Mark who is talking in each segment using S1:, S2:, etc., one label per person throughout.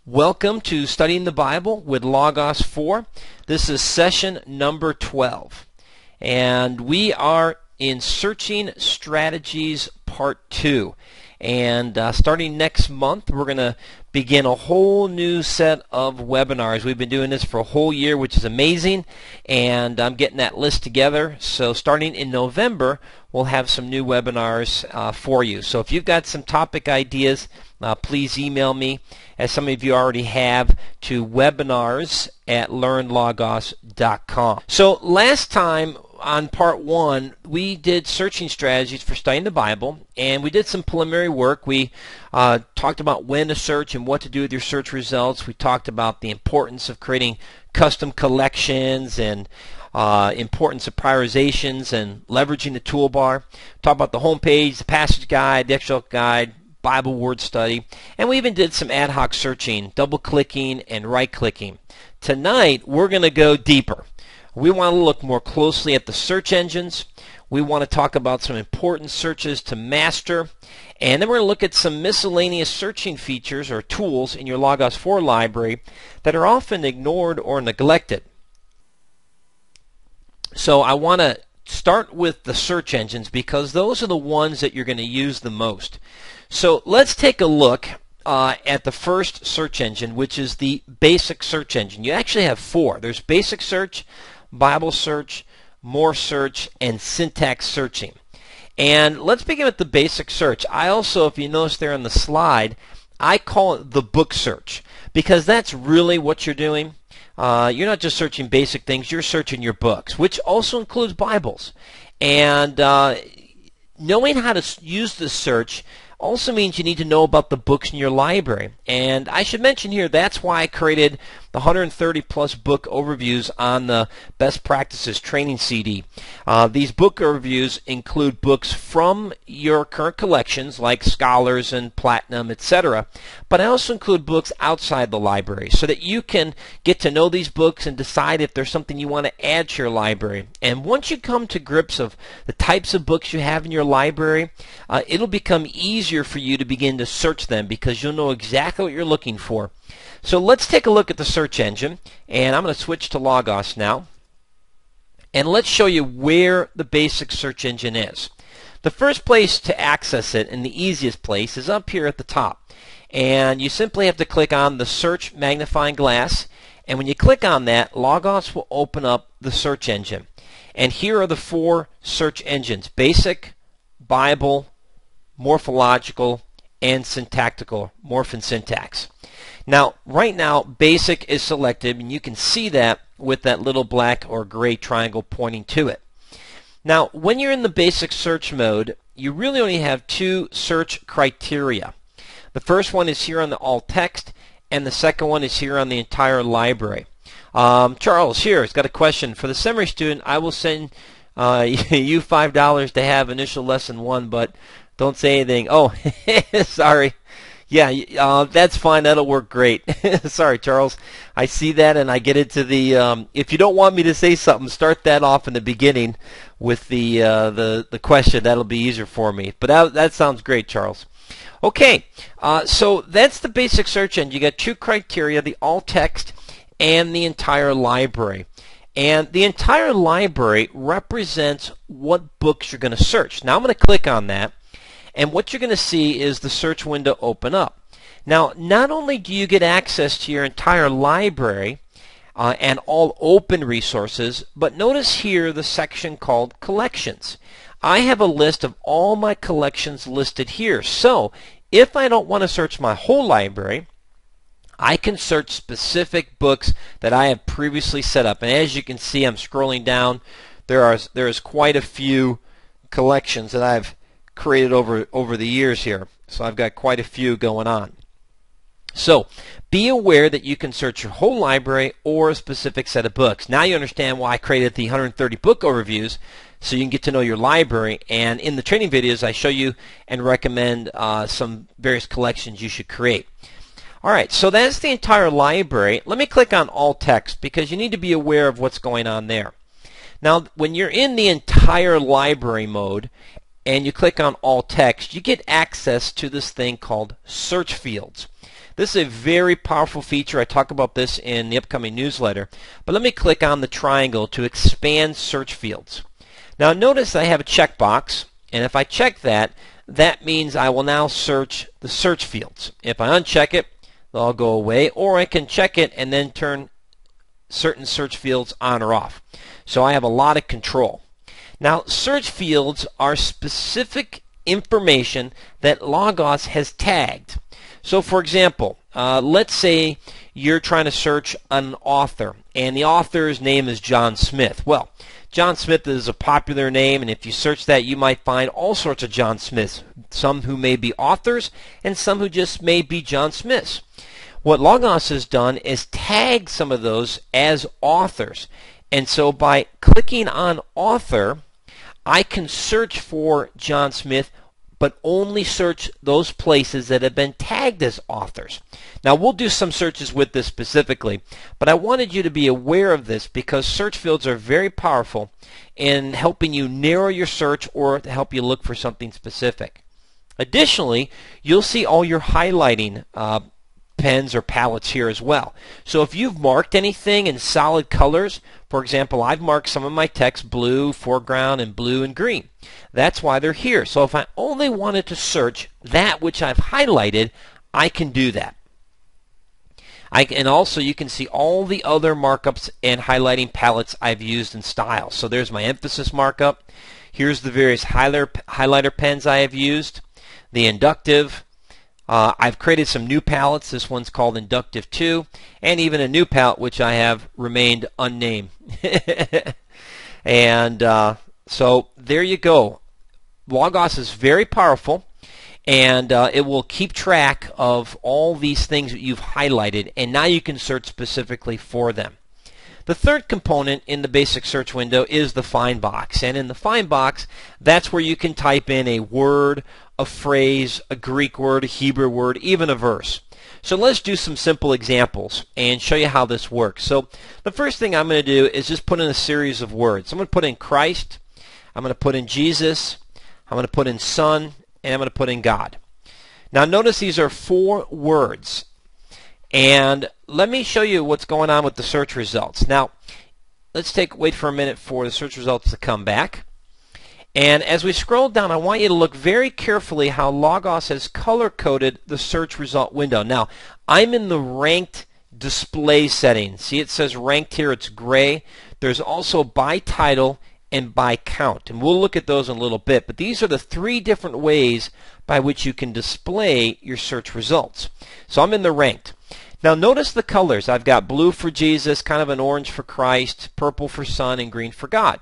S1: Welcome to Studying the Bible with Logos 4. This is session number 12. And we are in Searching Strategies Part 2. And starting next month, we're going to begin a whole new set of webinars. We've been doing this for a whole year, which is amazing. And I'm getting that list together. So starting in November, we'll have some new webinars for you. So if you've got some topic ideas, please email me, as some of you already have, to webinars@LearnLogos.com. So last time on part 1, we did searching strategies for studying the Bible, and we did some preliminary work. We talked about when to search and what to do with your search results. We talked about the importance of creating custom collections and importance of prioritizations and leveraging the toolbar. Talked about the home page, the passage guide, the extra guide, Bible word study, and we even did some ad hoc searching, double-clicking and right-clicking. Tonight, we're going to go deeper. We want to look more closely at the search engines. We want to talk about some important searches to master, and then we're going to look at some miscellaneous searching features or tools in your Logos 4 library that are often ignored or neglected. So I want to start with the search engines because those are the ones that you're going to use the most. So let's take a look at the first search engine, which is the basic search engine. You actually have 4. There's basic search, Bible search, more search, and syntax searching. And let's begin with the basic search. I also, if you notice there on the slide, I call it the book search because that's really what you're doing. You're not just searching basic things, you're searching your books, which also includes Bibles. And knowing how to use this search also means you need to know about the books in your library. And I should mention here, that's why I created the 130 plus book overviews on the Best Practices Training CD. These book overviews include books from your current collections like Scholars and Platinum, etc. But I also include books outside the library so that you can get to know these books and decide if there's something you want to add to your library. And once you come to grips of the types of books you have in your library, it'll become easier for you to begin to search them because you'll know exactly what you're looking for. So let's take a look at the search engine, and I'm going to switch to Logos now, and let's show you where the basic search engine is. The first place to access it, and the easiest place, is up here at the top, and you simply have to click on the search magnifying glass, and when you click on that, Logos will open up the search engine. And here are the 4 search engines: basic, Bible, morphological, and syntactical, morph and syntax. Now, right now, basic is selected, and you can see that with that little black or gray triangle pointing to it. Now, when you're in the basic search mode, you really only have 2 search criteria. The first one is here on the alt text, and the second one is here on the entire library. Charles here has got a question. For the seminary student, I will send you $5 to have initial lesson 1, but don't say anything. Oh, sorry. Yeah, that's fine. That'll work great. Sorry, Charles. I see that, and I get into the. If you don't want me to say something, start that off in the beginning with the question. That'll be easier for me. But that sounds great, Charles. Okay, so that's the basic search engine. You got 2 criteria: the alt text and the entire library. And the entire library represents what books you're going to search. Now I'm going to click on that. And what you're going to see is the search window open up. Now, not only do you get access to your entire library and all open resources, but notice here the section called Collections. I have a list of all my collections listed here. So, if I don't want to search my whole library, I can search specific books that I have previously set up. And as you can see, I'm scrolling down. There is quite a few collections that I've created over the years here. So I've got quite a few going on. So be aware that you can search your whole library or a specific set of books. Now you understand why I created the 130 book overviews, so you can get to know your library. And in the training videos, I show you and recommend some various collections you should create. All right, so that's the entire library. Let me click on alt text because you need to be aware of what's going on there. Now, when you're in the entire library mode and you click on alt text, you get access to this thing called search fields. This is a very powerful feature. I talk about this in the upcoming newsletter. But let me click on the triangle to expand search fields. Now notice I have a checkbox, and if I check that, that means I will now search the search fields. If I uncheck it, they'll all go away, or I can check it and then turn certain search fields on or off. So I have a lot of control. Now, search fields are specific information that Logos has tagged. So, for example, let's say you're trying to search an author, and the author's name is John Smith. Well, John Smith is a popular name, and if you search that, you might find all sorts of John Smiths, some who may be authors and some who just may be John Smiths. What Logos has done is tag some of those as authors. And so by clicking on author, I can search for John Smith, but only search those places that have been tagged as authors. Now, we'll do some searches with this specifically, but I wanted you to be aware of this because search fields are very powerful in helping you narrow your search or to help you look for something specific. Additionally, you'll see all your highlighting pens or palettes here as well. So if you've marked anything in solid colors, for example, I've marked some of my text blue, foreground, and blue and green. That's why they're here. So if I only wanted to search that which I've highlighted, I can do that. And also you can see all the other markups and highlighting palettes I've used in style. So there's my emphasis markup. Here's the various highlighter pens I have used. The inductive. I've created some new palettes. This one's called Inductive 2, and even a new palette which I have remained unnamed. And so there you go. Logos is very powerful, and it will keep track of all these things that you've highlighted, and now you can search specifically for them. The third component in the basic search window is the find box, and in the find box, that's where you can type in a word, a phrase, a Greek word, a Hebrew word, even a verse. So let's do some simple examples and show you how this works. So the first thing I'm going to do is just put in a series of words. I'm going to put in Christ, I'm going to put in Jesus, I'm going to put in Son, and I'm going to put in God. Now notice these are 4 words. And let me show you what's going on with the search results. Now, let's wait for a minute for the search results to come back. And as we scroll down, I want you to look very carefully how Logos has color-coded the search result window. Now, I'm in the ranked display setting. See, it says ranked here. It's gray. There's also by title and by count. And we'll look at those in a little bit. But these are the 3 different ways by which you can display your search results. So I'm in the ranked. Now notice the colors. I've got blue for Jesus, kind of an orange for Christ, purple for Son, and green for God.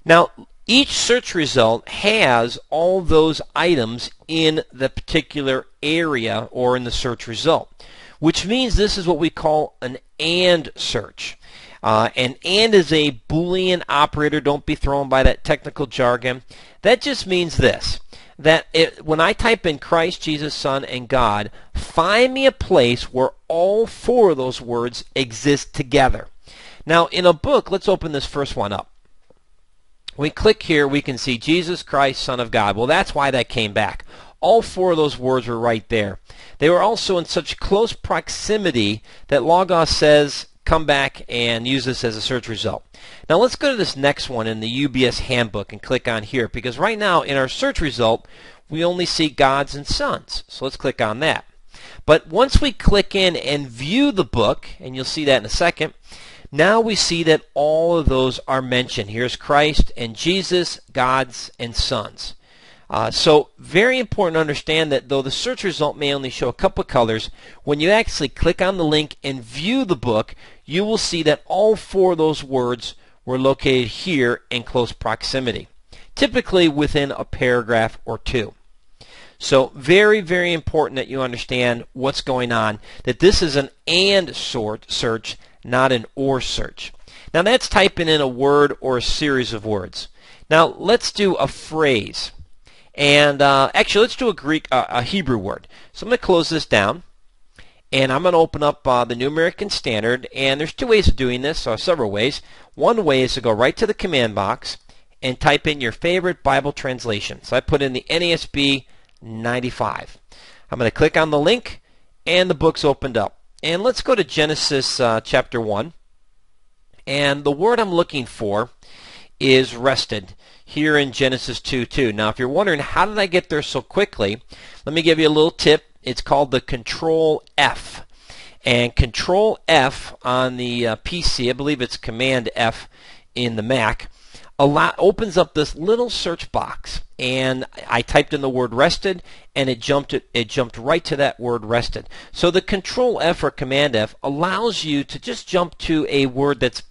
S1: Now each search result has all those items in the particular area or in the search result, which means this is what we call an AND search. And AND is a Boolean operator. Don't be thrown by that technical jargon. That just means this, that when I type in Christ, Jesus, Son, and God, find me a place where all 4 of those words exist together. Now, in a book, let's open this first one up. When we click here, we can see Jesus Christ, Son of God. Well, that's why that came back. All 4 of those words were right there. They were also in such close proximity that Logos says, come back and use this as a search result. Now let's go to this next one in the UBS handbook and click on here, because right now in our search result we only see gods and sons. So let's click on that. But once we click in and view the book, and you'll see that in a second, now we see that all of those are mentioned. Here's Christ and Jesus, gods and sons. So very important to understand that though the search result may only show a couple of colors, when you actually click on the link and view the book, you will see that all 4 of those words were located here in close proximity, typically within a paragraph or 2. So very, very important that you understand what's going on, that this is an AND search, not an OR search. Now that's typing in a word or a series of words. Now let's do a phrase. And actually, let's do a Hebrew word. So I'm going to close this down, and I'm going to open up the New American Standard. And there's 2 ways of doing this, or several ways. One way is to go right to the command box and type in your favorite Bible translation. So I put in the NASB 95. I'm going to click on the link, and the book's opened up. And let's go to Genesis chapter 1. And the word I'm looking for is rested here in Genesis 2:2. Now, if you're wondering how did I get there so quickly, let me give you a little tip. It's called the Control F. And Control F on the PC, I believe it's Command F in the Mac, opens up this little search box. And I typed in the word rested, and it jumped right to that word rested. So the Control F or Command F allows you to just jump to a word that's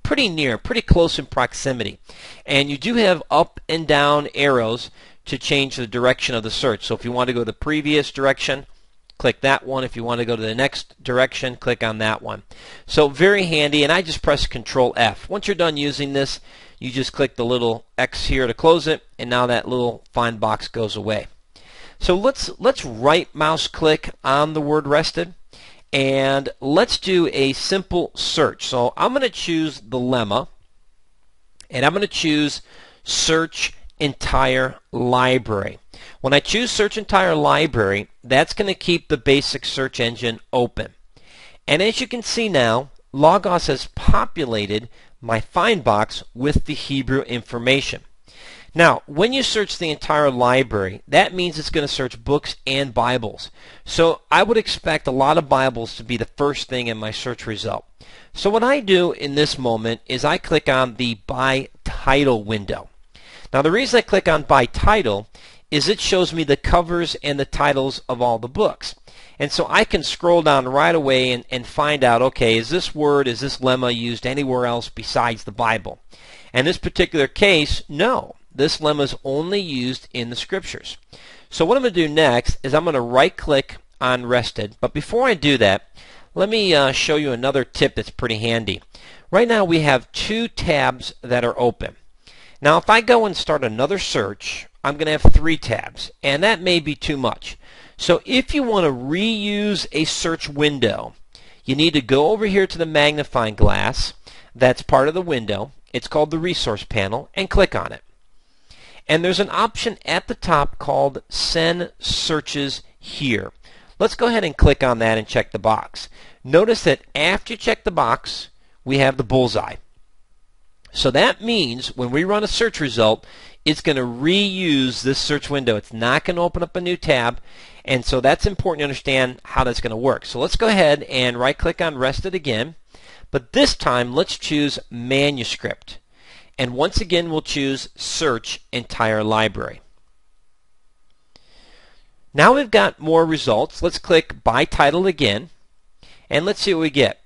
S1: pretty near, pretty close in proximity. And you do have up and down arrows to change the direction of the search. So if you want to go the previous direction, click that one. If you want to go to the next direction, click on that one. So very handy, and I just press Control F. Once you're done using this, you just click the little X here to close it, and now that little find box goes away. So let's right mouse click on the word rested, and let's do a simple search. So I'm going to choose the lemma, and I'm going to choose search entire library. When I choose search entire library, that's going to keep the basic search engine open. And as you can see now, Logos has populated my find box with the Hebrew information. Now, when you search the entire library, that means it's going to search books and Bibles. So I would expect a lot of Bibles to be the first thing in my search result. So what I do in this moment is I click on the by title window. Now the reason I click on by title is it shows me the covers and the titles of all the books. And so I can scroll down right away and find out, okay, is this lemma used anywhere else besides the Bible? In this particular case, no. This lemma is only used in the Scriptures. So what I'm going to do next is I'm going to right-click on rested. But before I do that, let me show you another tip that's pretty handy. Right now we have two tabs that are open. Now if I go and start another search, I'm going to have three tabs, and that may be too much. So if you want to reuse a search window, you need to go over here to the magnifying glass that's part of the window. It's called the resource panel, and click on it. And there's an option at the top called Send Searches Here. Let's go ahead and click on that and check the box. Notice that after you check the box, we have the bullseye. So that means when we run a search result, it's going to reuse this search window. It's not going to open up a new tab, and so that's important to understand how that's going to work. So let's go ahead and right-click on Rested again, but this time let's choose Manuscript. And once again, we'll choose Search Entire Library. Now we've got more results. Let's click By Title again, and let's see what we get.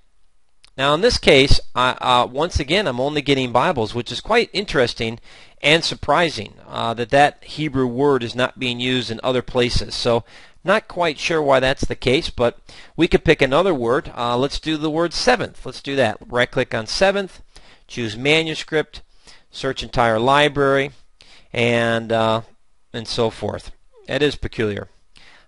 S1: Now in this case, once again, I'm only getting Bibles, which is quite interesting and surprising that Hebrew word is not being used in other places. So not quite sure why that's the case, but we could pick another word. Let's do the word seventh. Let's do that. Right-click on seventh, choose Manuscript, search entire library, and so forth. That is peculiar.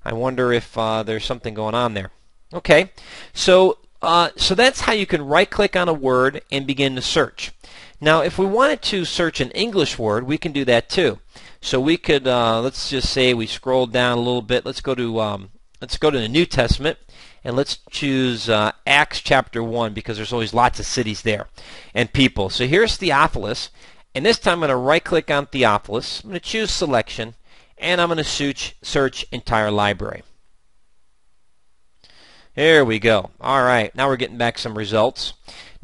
S1: I wonder if there's something going on there. Okay, so that's how you can right-click on a word and begin to search. Now, if we wanted to search an English word, we can do that too. So we could, let's just say we scroll down a little bit. Let's go to the New Testament, and let's choose Acts chapter 1 because there's always lots of cities there and people. So here's Theophilus, and this time I'm going to right-click on Theophilus. I'm going to choose Selection, and I'm going to search Entire Library. There we go. All right, now we're getting back some results.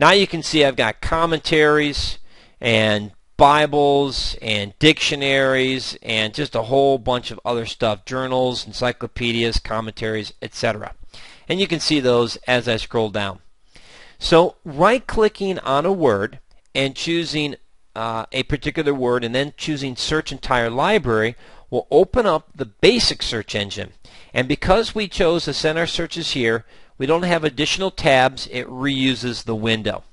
S1: Now you can see I've got commentaries and Bibles and dictionaries and just a whole bunch of other stuff, journals, encyclopedias, commentaries, etc. And you can see those as I scroll down. So right-clicking on a word and choosing a particular word and then choosing Search Entire Library will open up the basic search engine. And because we chose to send our searches here, we don't have additional tabs. It reuses the window.